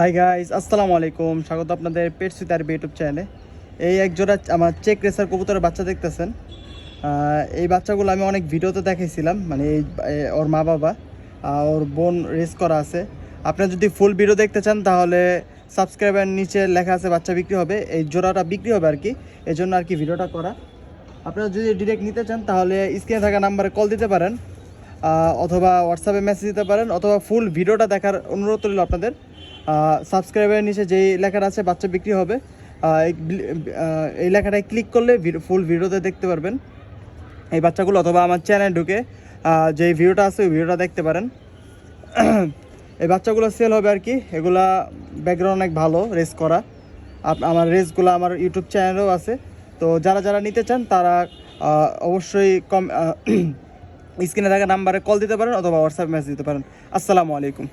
Hi guys, আসসালামু আলাইকুম। স্বাগত আপনাদের পেটস উইথ আরবি ইউটিউব চ্যানেলে। এই এক জোড়া আমার চেক রেসার কবুতরের বাচ্চা দেখতেছেন। এই বাচ্চাগুলো আমি অনেক ভিডিওতে দেখাইছিলাম, মানে ওর মা বাবা ওর বোন রেস করা আছে। আপনারা যদি ফুল ভিডিও দেখতে চান তাহলে সাবস্ক্রাইবার নিচে লেখা আছে বাচ্চা বিক্রি হবে, এই জোড়াটা বিক্রি হবে আর কি, এই জন্য আর কি ভিডিওটা করা। আপনারা যদি ডিরেক্ট নিতে চান তাহলে স্ক্রিনে থাকা নাম্বারে কল দিতে পারেন, অথবা হোয়াটসঅ্যাপে মেসেজ দিতে পারেন, অথবা ফুল ভিডিওটা দেখার অনুরোধ রইল আপনাদের। সাবস্ক্রাইবারের নিচে যেই লেখাটা আছে বাচ্চা বিক্রি হবে, এই লেখাটায় ক্লিক করলে ফুল ভিডিওতে দেখতে পারবেন এই বাচ্চাগুলো, অথবা আমার চ্যানেল ঢুকে যেই ভিডিওটা আছে ওই ভিডিওটা দেখতে পারেন। এই বাচ্চাগুলো সেল হবে আর কি। এগুলা ব্যাকগ্রাউন্ড অনেক ভালো, রেস করা। আমার রেসগুলো আমার ইউটিউব চ্যানেলেও আছে। তো যারা যারা নিতে চান তারা অবশ্যই স্ক্রিনে থাকা নাম্বারে কল দিতে পারেন, অথবা হোয়াটসঅ্যাপ মেসেজ দিতে পারেন। আসসালামু আলাইকুম।